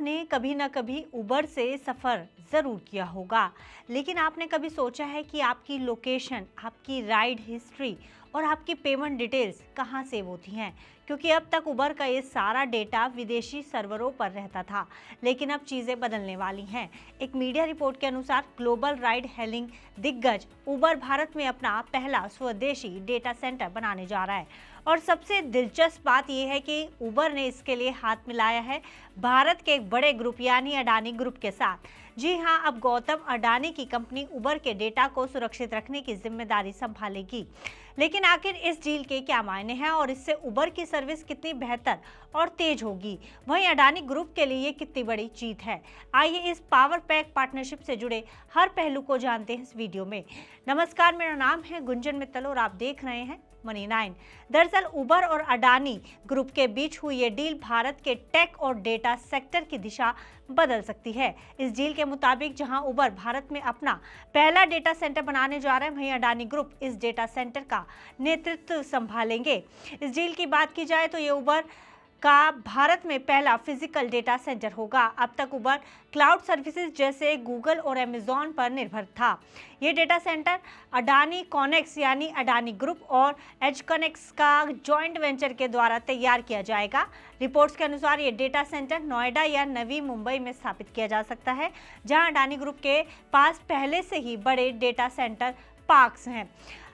आपने कभी ना कभी उबर से सफ़र ज़रूर किया होगा, लेकिन आपने कभी सोचा है कि आपकी लोकेशन, आपकी राइड हिस्ट्री और आपकी पेमेंट डिटेल्स कहाँ सेव होती हैं? क्योंकि अब तक उबर का ये सारा डेटा विदेशी सर्वरों पर रहता था, लेकिन अब चीज़ें बदलने वाली हैं। एक मीडिया रिपोर्ट के अनुसार ग्लोबल राइड हेलिंग दिग्गज उबर भारत में अपना पहला स्वदेशी डेटा सेंटर बनाने जा रहा है। और सबसे दिलचस्प बात यह है कि उबर ने इसके लिए हाथ मिलाया है भारत के एक बड़े ग्रुप यानी अडानी ग्रुप के साथ। जी हां, अब गौतम अडानी की कंपनी उबर के डेटा को सुरक्षित रखने की जिम्मेदारी संभालेगी। लेकिन आखिर इस डील के क्या मायने हैं और इससे उबर की सर्विस कितनी बेहतर और तेज होगी? वहीं अडानी ग्रुप के लिए ये कितनी बड़ी जीत है? आइए इस पावर पैक पार्टनरशिप से जुड़े हर पहलू को जानते हैं इस वीडियो में। नमस्कार, मेरा नाम है गुंजन मित्तल और आप देख रहे हैं मनी 9। दरअसल उबर और अडानी ग्रुप के बीच हुई ये डील भारत के टेक और डेटा सेक्टर की दिशा बदल सकती है। इस डील के मुताबिक जहां उबर भारत में अपना पहला डेटा सेंटर बनाने जा रहा है, वहीं अडानी ग्रुप इस डेटा सेंटर का नेतृत्व संभालेंगे। इस डील की बात की जाए तो ये उबर का भारत में पहला फिजिकल डेटा सेंटर होगा। अब तक उबर क्लाउड सर्विसेज जैसे गूगल और अमेजॉन पर निर्भर था। ये डेटा सेंटर अडानी कॉनेक्स यानी अडानी ग्रुप और एजकनेक्स का जॉइंट वेंचर के द्वारा तैयार किया जाएगा। रिपोर्ट्स के अनुसार ये डेटा सेंटर नोएडा या नवी मुंबई में स्थापित किया जा सकता है, जहां अडानी ग्रुप के पास पहले से ही बड़े डेटा सेंटर पार्क्स हैं।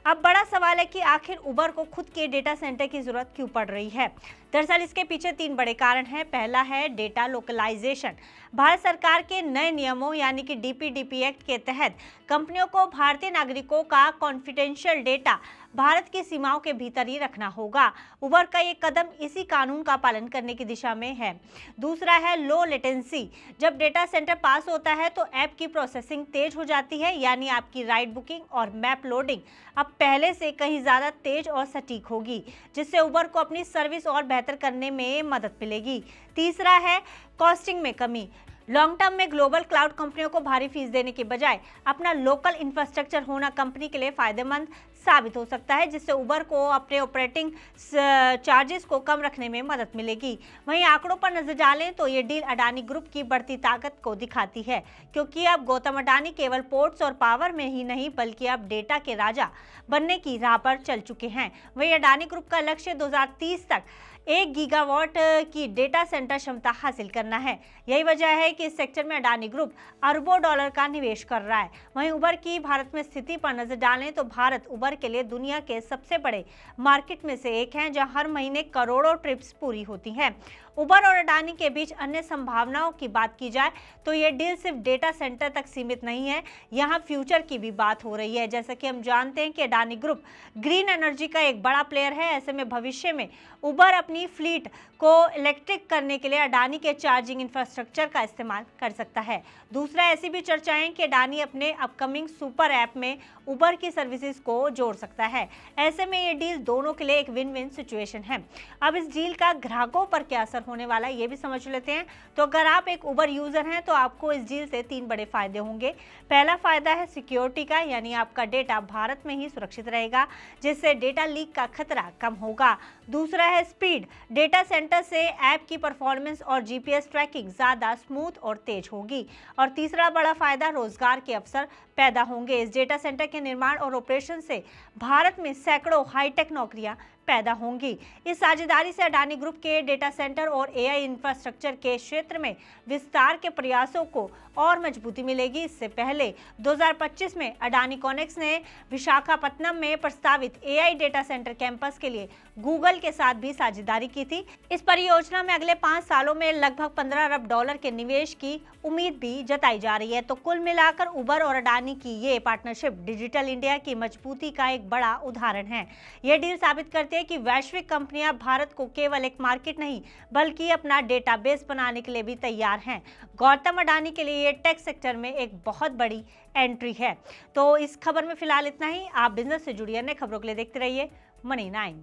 अब बड़ा सवाल है कि आखिर उबर को खुद के डेटा सेंटर की जरूरत क्यों पड़ रही है? दरअसल इसके पीछे 3 बड़े कारण हैं। पहला है डेटा लोकलाइजेशन। भारत सरकार के नए नियमों यानी कि डीपीडीपी एक्ट के तहत कंपनियों को भारतीय नागरिकों का कॉन्फिडेंशियल डेटा भारत की सीमाओं के भीतर ही रखना होगा। उबर का ये कदम इसी कानून का पालन करने की दिशा में है। दूसरा है लो लेटेंसी। जब डेटा सेंटर पास होता है तो ऐप की प्रोसेसिंग तेज हो जाती है, यानी आपकी राइड बुकिंग और मैप लोडिंग अब पहले से कहीं ज़्यादा तेज और सटीक होगी, जिससे उबर को अपनी सर्विस और बेहतर करने में मदद मिलेगी। तीसरा है कॉस्टिंग में कमी। लॉन्ग टर्म में ग्लोबल क्लाउड कंपनियों को भारी फीस देने के बजाय अपना लोकल इंफ्रास्ट्रक्चर होना कंपनी के लिए फायदेमंद साबित हो सकता है, जिससे उबर को अपने ऑपरेटिंग चार्जेस को कम रखने में मदद मिलेगी। वहीं आंकड़ों पर नजर डालें तो ये डील अडानी ग्रुप की बढ़ती ताकत को दिखाती है, क्योंकि अब गौतम अडानी केवल पोर्ट्स और पावर में ही नहीं बल्कि अब डेटा के राजा बनने की राह पर चल चुके हैं। वहीं अडानी ग्रुप का लक्ष्य 2030 तक 1 गीगावाट की डेटा सेंटर क्षमता हासिल करना है। यही वजह है कि इस सेक्टर में अडानी ग्रुप अरबों डॉलर का निवेश कर रहा है। वहीं उबर की भारत में स्थिति पर नजर डालें तो भारत उबर के लिए दुनिया के सबसे बड़े मार्केट में से एक है, जहां हर महीने करोड़ों ट्रिप्स पूरी होती हैं। उबर और अडानी के बीच अन्य संभावनाओं की बात की जाए तो ये डील सिर्फ डेटा सेंटर तक सीमित नहीं है, यहाँ फ्यूचर की भी बात हो रही है। जैसा कि हम जानते हैं कि अडानी ग्रुप ग्रीन एनर्जी का एक बड़ा प्लेयर है। ऐसे में भविष्य में उबर अपनी फ्लीट को इलेक्ट्रिक करने के लिए अडानी के चार्जिंग इंफ्रास्ट्रक्चर का इस्तेमाल कर सकता है। दूसरा, ऐसी भी चर्चाएं कि अडानी अपने अपकमिंग सुपर ऐप में उबर की सर्विसेज को जोड़ सकता है। ऐसे में ये डील दोनों के लिए एक विन विन सिचुएशन है। अब इस डील का ग्राहकों पर क्या असर होने वाला है ये भी समझ लेते हैं। तो अगर आप एक उबर यूजर हैं तो आपको इस डील से 3 बड़े फायदे होंगे। पहला फायदा है सिक्योरिटी का, यानी आपका डेटा भारत में ही सुरक्षित रहेगा, जिससे डेटा लीक का खतरा कम होगा। दूसरा है स्पीड। डेटा सेंटर से ऐप की परफॉर्मेंस और जीपीएस ट्रैकिंग ज्यादा स्मूथ और तेज होगी। और तीसरा बड़ा फायदा रोजगार के अवसर पैदा होंगे। इस डेटा सेंटर के निर्माण और ऑपरेशन से भारत में सैकड़ों हाईटेक नौकरियां पैदा होंगी। इस साझेदारी से अडानी ग्रुप के डेटा सेंटर और एआई इंफ्रास्ट्रक्चर के क्षेत्र में विस्तार के प्रयासों को और मजबूती मिलेगी। इससे पहले 2025 में अडानी कॉनेक्स ने विशाखापत्तनम में प्रस्तावित एआई डेटा सेंटर कैंपस के लिए गूगल के साथ भी साझेदारी की थी। इस परियोजना में अगले 5 सालों में लगभग 15 अरब डॉलर के निवेश की उम्मीद भी जताई जा रही है। तो कुल मिलाकर उबर और अडानी की ये पार्टनरशिप डिजिटल इंडिया की मजबूती का एक बड़ा उदाहरण है। यह डील साबित करती है कि वैश्विक कंपनियां भारत को केवल एक मार्केट नहीं बल्कि अपना डेटाबेस बनाने के लिए भी तैयार हैं। गौतम अडानी के लिए ये टेक सेक्टर में एक बहुत बड़ी एंट्री है। तो इस खबर में फिलहाल इतना ही। आप बिजनेस से जुड़ी अन्य खबरों के लिए देखते रहिए मनी 9।